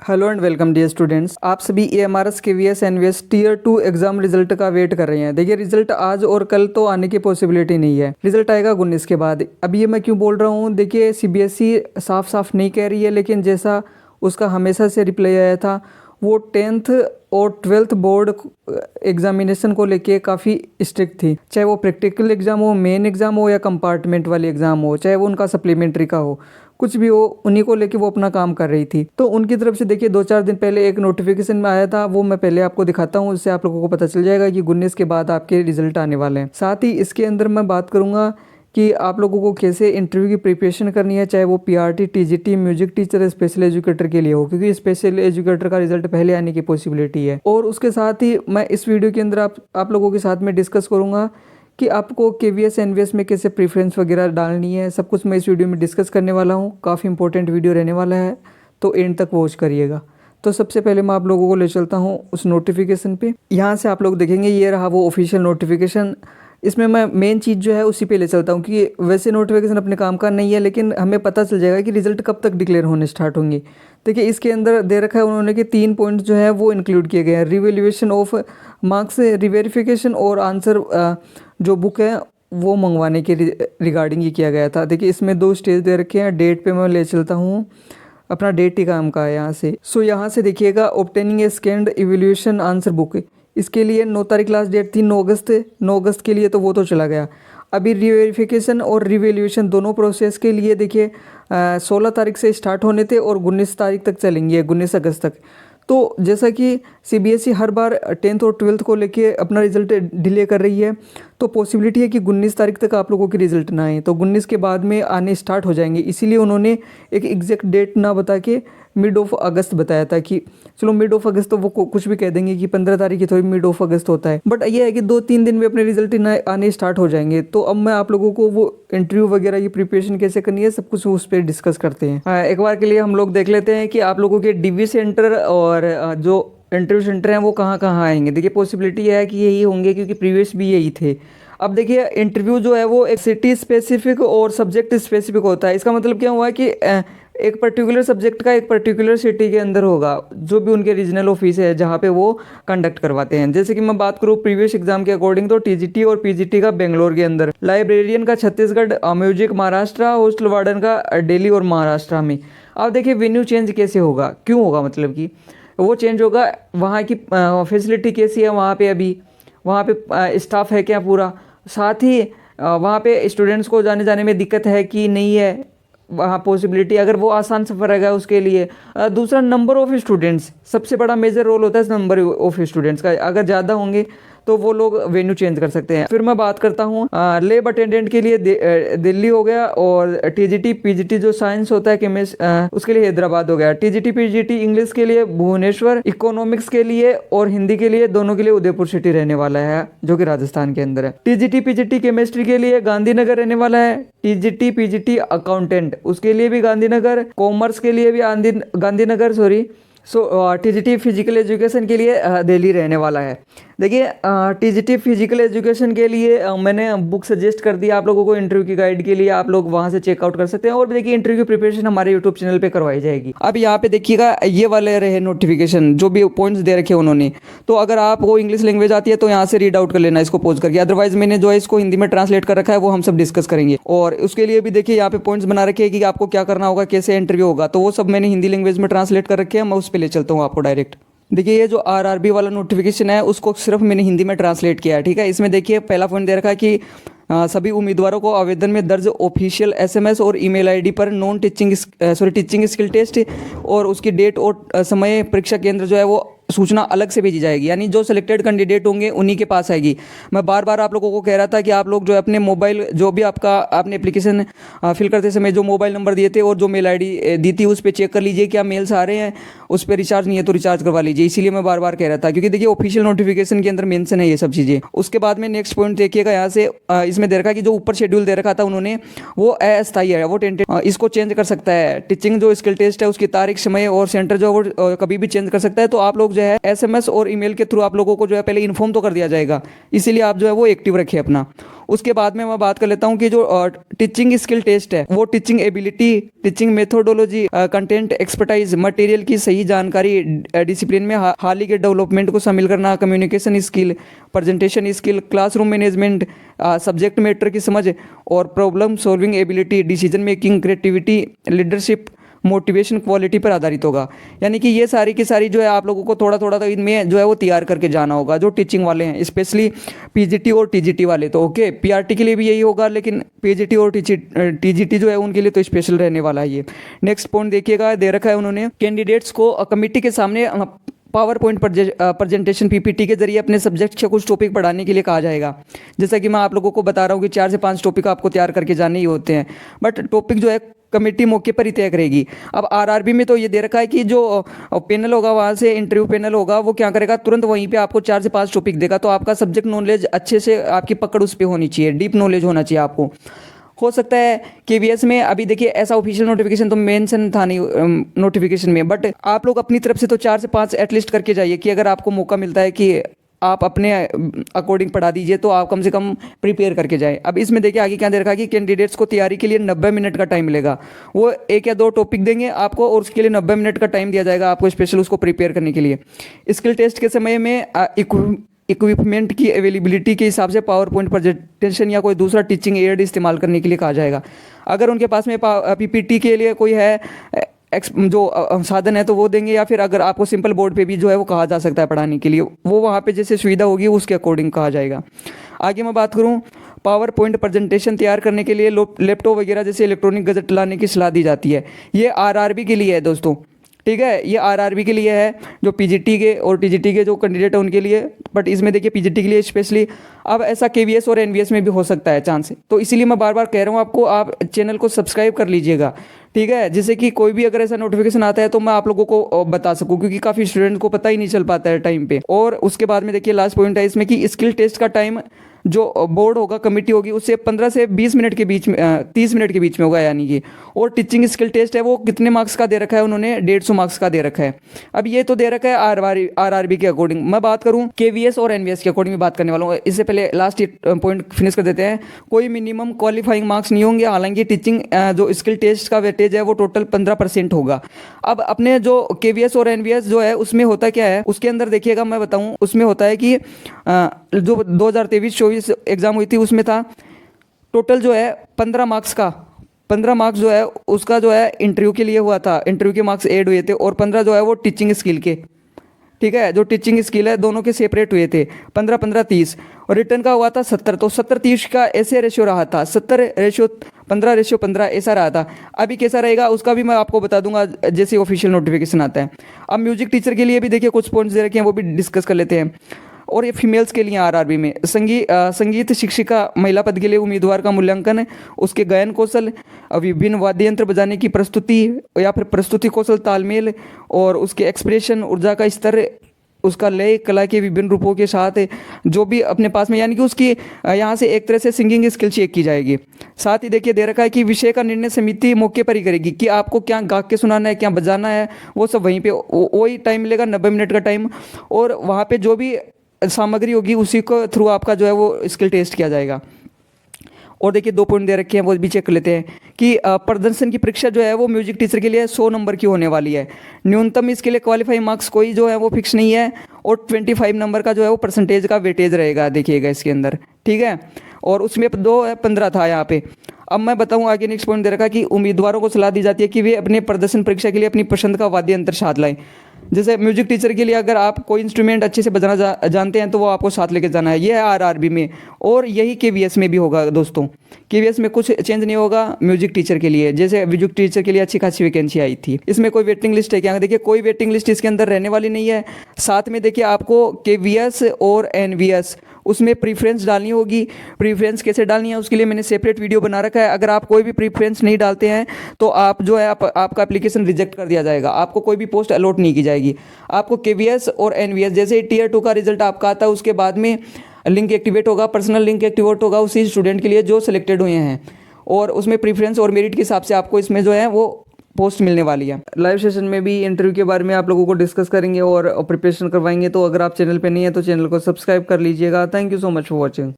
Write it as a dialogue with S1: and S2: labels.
S1: Hello and welcome dear students. आप सभी AMRS KVS NVS tier 2 exam result का wait कर रहे हैं। देखिए रिजल्ट आज और कल तो आने की पॉसिबिलिटी नहीं है, रिजल्ट आएगा 19 के बाद। अब ये मैं क्यों बोल रहा हूँ, देखिए CBSE साफ साफ नहीं कह रही है, लेकिन जैसा उसका हमेशा से रिप्लाई आया था वो 10th और 12th बोर्ड एग्जामिनेशन को लेके काफ़ी स्ट्रिक्ट थी। चाहे वो प्रैक्टिकल एग्ज़ाम हो, मेन एग्ज़ाम हो या कंपार्टमेंट वाली एग्ज़ाम हो, चाहे वो उनका सप्लीमेंट्री का हो, कुछ भी हो, उन्हीं को लेके वो अपना काम कर रही थी। तो उनकी तरफ से देखिए 2-4 दिन पहले एक नोटिफिकेशन में आया था, वो मैं पहले आपको दिखाता हूँ, उससे आप लोगों को पता चल जाएगा कि 19 के बाद आपके रिजल्ट आने वाले हैं। साथ ही इसके अंदर मैं बात करूँगा कि आप लोगों को कैसे इंटरव्यू की प्रिपरेशन करनी है, चाहे वो PRT, TGT, music teacher, special educator के लिए हो, क्योंकि स्पेशल एजुकेटर का रिजल्ट पहले आने की पॉसिबिलिटी है। और उसके साथ ही मैं इस वीडियो के अंदर आप लोगों के साथ में डिस्कस करूँगा कि आपको KVS NVS में कैसे प्रेफरेंस वगैरह डालनी है, सब कुछ मैं इस वीडियो में डिस्कस करने वाला हूँ। काफ़ी इंपॉर्टेंट वीडियो रहने वाला है, तो एंड तक वॉच करिएगा। तो सबसे पहले मैं आप लोगों को ले चलता हूँ उस नोटिफिकेशन पे। यहाँ से आप लोग देखेंगे ये रहा वो ऑफिशियल नोटिफिकेशन। इसमें मैं मेन चीज़ जो है उसी पे ले चलता हूँ, क्योंकि वैसे नोटिफिकेशन अपने काम का नहीं है, लेकिन हमें पता चल जाएगा कि रिजल्ट कब तक डिक्लेयर होने स्टार्ट होंगे। देखिए इसके अंदर दे रखा है उन्होंने कि 3 पॉइंट जो है वो इंक्लूड किए गए हैं। रिवैल्यूएशन ऑफ मार्क्स, रिवेरिफिकेशन और आंसर जो बुक है वो मंगवाने के रिगार्डिंग ये किया गया था। देखिए इसमें 2 स्टेज दे रखे हैं। डेट पे मैं ले चलता हूँ, अपना डेट ही काम का है यहाँ से। सो यहाँ से देखिएगा ऑब्टेनिंग ए स्कैन्ड इवैल्यूएशन आंसर बुक, इसके लिए 9 तारीख लास्ट डेट थी, 9 अगस्त के लिए तो वो तो चला गया। अभी रिवेरिफिकेशन और रिवैल्यूएशन दोनों प्रोसेस के लिए देखिए 16 तारीख से स्टार्ट होने थे और 19 तारीख तक चलेंगे, 19 अगस्त तक। तो जैसा कि CBSE हर बार 10th और 12th को लेके अपना रिजल्ट डिले कर रही है, तो पॉसिबिलिटी है कि 19 तारीख तक आप लोगों के रिजल्ट ना आए, तो 19 के बाद में आने स्टार्ट हो जाएंगे। इसीलिए उन्होंने एक एग्जैक्ट डेट ना बता के मिड ऑफ अगस्त बताया था कि चलो मिड ऑफ अगस्त, तो वो कुछ भी कह देंगे कि 15 तारीख की थोड़ी मिड ऑफ अगस्त होता है, बट ये है कि 2-3 दिन में अपने रिजल्ट आने स्टार्ट हो जाएंगे। तो अब मैं आप लोगों को वो इंटरव्यू वगैरह की प्रिपरेशन कैसे करनी है सब कुछ उस पर डिस्कस करते हैं। एक बार के लिए हम लोग देख लेते हैं कि आप लोगों के DV सेंटर और जो इंटरव्यू सेंटर हैं वो कहाँ कहाँ आएंगे। देखिए पॉसिबिलिटी है कि यही होंगे, क्योंकि प्रीवियस भी यही थे। अब देखिए इंटरव्यू जो है वो एक सिटी स्पेसिफिक और सब्जेक्ट स्पेसिफिक होता है। इसका मतलब क्या हुआ कि एक पर्टिकुलर सब्जेक्ट का एक पर्टिकुलर सिटी के अंदर होगा, जो भी उनके रीजनल ऑफिस है जहाँ पे वो कंडक्ट करवाते हैं। जैसे कि मैं बात करूँ प्रीवियस एग्जाम के अकॉर्डिंग, तो TGT और PGT का बेंगलोर के अंदर, लाइब्रेरियन का Chhattisgarh, music Maharashtra, hostel warden का दिल्ली और महाराष्ट्र में। अब देखिए वेन्यू चेंज कैसे होगा, क्यों होगा, मतलब कि वो चेंज होगा, वहाँ की फैसिलिटी कैसी है वहाँ पे, अभी वहाँ पे स्टाफ है क्या पूरा, साथ ही वहाँ पे स्टूडेंट्स को जाने में दिक्कत है कि नहीं है, वहाँ पॉसिबिलिटी अगर वो आसान सफ़र रहेगा उसके लिए। दूसरा नंबर ऑफ़ स्टूडेंट्स, सबसे बड़ा मेजर रोल होता है नंबर ऑफ़ स्टूडेंट्स का। अगर ज़्यादा होंगे तो वो लोग वेन्यू चेंज कर सकते हैं। फिर मैं बात करता हूँ लैब अटेंडेंट के लिए दिल्ली हो गया, और TGT PGT जो साइंस होता है उसके लिए हैदराबाद हो गया। TGT PGT इंग्लिश के लिए भुवनेश्वर, इकोनॉमिक्स के लिए और हिंदी के लिए दोनों के लिए उदयपुर सिटी रहने वाला है, जो कि राजस्थान के अंदर है। TGT PGT केमिस्ट्री के लिए गांधीनगर रहने वाला है। TGT PGT अकाउंटेंट उसके लिए भी गांधीनगर, कॉमर्स के लिए भी गांधीनगर TGT फिजिकल एजुकेशन के लिए दिल्ली रहने वाला है। देखिए TGT फिजिकल एजुकेशन के लिए मैंने बुक सजेस्ट कर दी आप लोगों को इंटरव्यू की गाइड के लिए, आप लोग वहां से चेकआउट कर सकते हैं। और देखिए इंटरव्यू की प्रिपरेशन हमारे यूट्यूब चैनल पे करवाई जाएगी। अब यहाँ पे देखिएगा ये वाले रहे नोटिफिकेशन, जो भी पॉइंट्स दे रखे उन्होंने। तो अगर आपको इंग्लिश लैंग्वेज आती है तो यहाँ से रीड आउट कर लेना इसको पॉज करके, अदरवाइज मैंने जो है इसको हिंदी में ट्रांसलेट कर रखा है, वो हम सब डिस्कस करेंगे। और उसके लिए भी देखिए यहाँ पे पॉइंट्स बना रखे हैं कि आपको क्या करना होगा, कैसे इंटरव्यू होगा, तो वो सब मैंने हिंदी लैंग्वेज में ट्रांसलेट कर रखे हैं। मैं उस पर ले चलता हूँ आपको डायरेक्ट। देखिए ये जो RRB वाला नोटिफिकेशन है उसको सिर्फ मैंने हिंदी में ट्रांसलेट किया है, ठीक है। इसमें देखिए पहला पॉइंट दे रखा है कि सभी उम्मीदवारों को आवेदन में दर्ज ऑफिशियल SMS और ईमेल ID पर टीचिंग स्किल टेस्ट और उसकी डेट और समय, परीक्षा केंद्र जो है वो सूचना अलग से भेजी जाएगी, यानी जो सिलेक्टेड कैंडिडेट होंगे उन्हीं के पास आएगी। मैं बार बार आप लोगों को कह रहा था कि आप लोग जो है अपने मोबाइल, जो भी आपने एप्लीकेशन फिल करते समय जो मोबाइल नंबर दिए थे और जो मेल ID दी थी उस पर चेक कर लीजिए क्या मेल्स आ रहे हैं, उस पर रिचार्ज नहीं है तो रिचार्ज करवा लीजिए। इसीलिए मैं बार बार कह रहा था, क्योंकि देखिए ऑफिशियल नोटिफिकेशन के अंदर मेंशन है ये सब चीज़ें। उसके बाद में नेक्स्ट पॉइंट देखिएगा, यहाँ से इसमें दे रखा है कि जो ऊपर शेड्यूल दे रखा था उन्होंने वो अस्थायी है, वो टेंटेटिव, इसको चेंज कर सकता है। टीचिंग जो स्किल टेस्ट है उसकी तारीख, समय और सेंटर जो वो कभी भी चेंज कर सकता है। तो आप लोग जो है SMS और ईमेल के थ्रू आप लोगों को जो है पहले इन्फॉर्म तो कर दिया जाएगा, इसीलिए आप जो है वो एक्टिव रखिए अपना। उसके बाद में मैं बात कर लेता हूँ कि जो टीचिंग स्किल टेस्ट है वो teaching ability, teaching methodology, content expertise, material की सही जानकारी, डिसिप्लिन में हाल ही के डेवलपमेंट को शामिल करना, communication skill, presentation skill, classroom management, subject matter की समझ और problem solving ability, decision making, creativity, leadership, motivation, quality पर आधारित होगा। यानी कि ये सारी की सारी जो है आप लोगों को थोड़ा थोड़ा तो इनमें जो है वो तैयार करके जाना होगा, जो टीचिंग वाले हैं, स्पेशली पीजीटी और टीजीटी वाले। तो ओके, पीआरटी के लिए भी यही होगा, लेकिन पीजीटी और टीजीटी जो है उनके लिए तो स्पेशल रहने वाला है ये। नेक्स्ट पॉइंट देखिएगा, दे रखा है उन्होंने, कैंडिडेट्स को कमिटी के सामने पावर पॉइंट प्रेजेंटेशन पीपीटी के जरिए अपने सब्जेक्ट के कुछ टॉपिक पढ़ाने के लिए कहा जाएगा। जैसा कि मैं आप लोगों को बता रहा हूँ कि 4 से 5 टॉपिक आपको तैयार करके जाने ही होते हैं, बट टॉपिक जो है कमेटी मौके पर ही तय करेगी। अब आरआरबी में तो ये दे रखा है कि जो पैनल होगा, वहाँ से इंटरव्यू पैनल होगा, वो क्या करेगा, तुरंत वहीं पे आपको 4 से 5 टॉपिक देगा। तो आपका सब्जेक्ट नॉलेज अच्छे से, आपकी पकड़ उस पर होनी चाहिए, डीप नॉलेज होना चाहिए आपको। हो सकता है केवीएस में अभी देखिए ऐसा ऑफिशियल नोटिफिकेशन तो मेंशन था नहीं नोटिफिकेशन में, बट आप लोग अपनी तरफ से तो 4 से 5 एटलीस्ट करके जाइए कि अगर आपको मौका मिलता है कि आप अपने अकॉर्डिंग पढ़ा दीजिए तो आप कम से कम प्रिपेयर करके जाएं। अब इसमें देखिए आगे क्या दे रखा है कि कैंडिडेट्स को तैयारी के लिए 90 मिनट का टाइम मिलेगा। वो 1 या 2 टॉपिक देंगे आपको और उसके लिए 90 मिनट का टाइम दिया जाएगा आपको स्पेशल उसको प्रिपेयर करने के लिए। स्किल टेस्ट के समय में इक्विपमेंट की अवेलेबिलिटी के हिसाब से पावर पॉइंट प्रेजेंटेशन या कोई दूसरा टीचिंग एड इस्तेमाल करने के लिए कहा जाएगा। अगर उनके पास में पीपीटी के लिए कोई है जो साधन है तो वो देंगे, या फिर अगर आपको सिंपल बोर्ड पे भी जो है वो कहा जा सकता है पढ़ाने के लिए, वो वहाँ पे जैसे सुविधा होगी उसके अकॉर्डिंग कहा जाएगा। आगे मैं बात करूँ, पावर पॉइंट प्रेजेंटेशन तैयार करने के लिए लैपटॉप वगैरह जैसे इलेक्ट्रॉनिक गैजेट लाने की सलाह दी जाती है। ये आरआरबी के लिए है दोस्तों, ठीक है, ये आरआरबी के लिए है, जो पीजीटी के और टीजीटी के जो कैंडिडेट है उनके लिए। बट इसमें देखिए पीजीटी के लिए स्पेशली, अब ऐसा केवीएस और एनवीएस में भी हो सकता है चांस, तो इसीलिए मैं बार बार कह रहा हूँ आपको, आप चैनल को सब्सक्राइब कर लीजिएगा, ठीक है, जिससे कि कोई भी अगर ऐसा नोटिफिकेशन आता है तो मैं आप लोगों को बता सकूं, क्योंकि काफ़ी स्टूडेंट को पता ही नहीं चल पाता है टाइम पे। और उसके बाद में देखिए लास्ट पॉइंट है इसमें कि स्किल टेस्ट का टाइम जो बोर्ड होगा, कमेटी होगी, उससे 15 से 20 मिनट के बीच में 30 मिनट के बीच में होगा यानी कि। और टीचिंग स्किल टेस्ट है वो कितने मार्क्स का दे रखा है उन्होंने, 150 मार्क्स का दे रखा है। अब ये तो दे रखा है आरआरबी के अकॉर्डिंग। मैं बात करूं केवीएस और एनवीएस के अकॉर्डिंग बात करने वाला हूँ। इससे पहले लास्ट पॉइंट फिनिश कर देते हैं। कोई मिनिमम क्वालिफाइंग मार्क्स नहीं होंगे, हालांकि टीचिंग जो स्किल टेस्ट का वेटेज है वो टोटल 15% होगा। अब अपने जो केवीएस और एनवीएस जो है उसमें होता क्या है, उसके अंदर देखिएगा मैं बताऊं, उसमें होता है कि जो 2023-24 एग्जाम हुई थी उसमें था टोटल जो है 15 मार्क्स का, 15 मार्क्स जो है उसका जो है इंटरव्यू के लिए हुआ था, इंटरव्यू के मार्क्स ऐड हुए थे, और 15 जो है वो टीचिंग स्किल के, ठीक है, जो टीचिंग स्किल है दोनों के सेपरेट हुए थे, 15-15-30, और रिटर्न का हुआ था 70। तो 70-30 का ऐसे रेशियो रहा था, 70:15:15 ऐसा रहा था। अभी कैसा रहेगा उसका भी मैं आपको बता दूंगा जैसे ऑफिशियल नोटिफिकेशन आता है। अब म्यूजिक टीचर के लिए भी देखिए कुछ पॉइंट्स दे रखे हैं, वो भी डिस्कस कर लेते हैं। और ये फीमेल्स के लिए आरआरबी में संगीत शिक्षिका महिला पद के लिए उम्मीदवार का मूल्यांकन, उसके गायन कौशल, विभिन्न वाद्य यंत्र बजाने की प्रस्तुति या फिर प्रस्तुति कौशल, तालमेल और उसके एक्सप्रेशन, ऊर्जा का स्तर, उसका लय, कला के विभिन्न रूपों के साथ जो भी अपने पास में, यानी कि उसकी यहाँ से एक तरह से सिंगिंग स्किल चेक की जाएगी। साथ ही देखिए दे रखा है कि विषय का निर्णय समिति मौके पर ही करेगी कि आपको क्या गा के सुनाना है, क्या बजाना है, वो सब वहीं पे वही टाइम मिलेगा, 90 मिनट का टाइम, और वहाँ पे जो भी सामग्री होगी उसी को थ्रू आपका जो है वो स्किल टेस्ट किया जाएगा। और देखिए 2 पॉइंट दे रखे हैं, वो भी चेक कर लेते हैं कि प्रदर्शन की परीक्षा जो है वो म्यूजिक टीचर के लिए 100 नंबर की होने वाली है। न्यूनतम इसके लिए क्वालिफाइंग मार्क्स कोई जो है वो फिक्स नहीं है, और 25 नंबर का जो है वो परसेंटेज का वेटेज रहेगा, देखिएगा इसके अंदर, ठीक है। और उसमें 2 है 15 था यहाँ पे। अब मैं बताऊँ आगे नेक्स्ट पॉइंट दे रखा कि उम्मीदवारों को सलाह दी जाती है कि वे अपने प्रदर्शन परीक्षा के लिए अपनी पसंद का वाद्य यंत्र साथ लाएं। जैसे म्यूजिक टीचर के लिए अगर आप कोई इंस्ट्रूमेंट अच्छे से बजाना जानते हैं तो वो आपको साथ लेके जाना है। ये है आरआरबी में, और यही केवीएस में भी होगा दोस्तों। केवीएस में कुछ चेंज नहीं होगा म्यूजिक टीचर के लिए, जैसे म्यूजिक टीचर के लिए अच्छी खासी वैकेंसी आई थी। इसमें कोई वेटिंग लिस्ट है क्या, देखिए कोई वेटिंग लिस्ट इसके अंदर रहने वाली नहीं है। साथ में देखिए आपको केवीएस और एनवीएस उसमें प्रीफ्रेंस डालनी होगी। प्रीफ्रेंस कैसे डालनी है उसके लिए मैंने सेपरेट वीडियो बना रखा है। अगर आप कोई भी प्रीफ्रेंस नहीं डालते हैं तो आप जो है आपका एप्लीकेशन रिजेक्ट कर दिया जाएगा, आपको कोई भी पोस्ट अलॉट नहीं की जाएगी। आपको केवीएस और एनवीएस जैसे टियर 2 का रिजल्ट आपका आता है उसके बाद में लिंक एक्टिवेट होगा, पर्सनल लिंक एक्टिवेट होगा उसी स्टूडेंट के लिए जो सिलेक्टेड हुए हैं, और उसमें प्रीफ्रेंस और मेरिट के हिसाब से आपको इसमें जो है वो पोस्ट मिलने वाली है। लाइव सेशन में भी इंटरव्यू के बारे में आप लोगों को डिस्कस करेंगे और प्रिपरेशन करवाएंगे। तो अगर आप चैनल पे नहीं है तो चैनल को सब्सक्राइब कर लीजिएगा। Thank you so much for watching.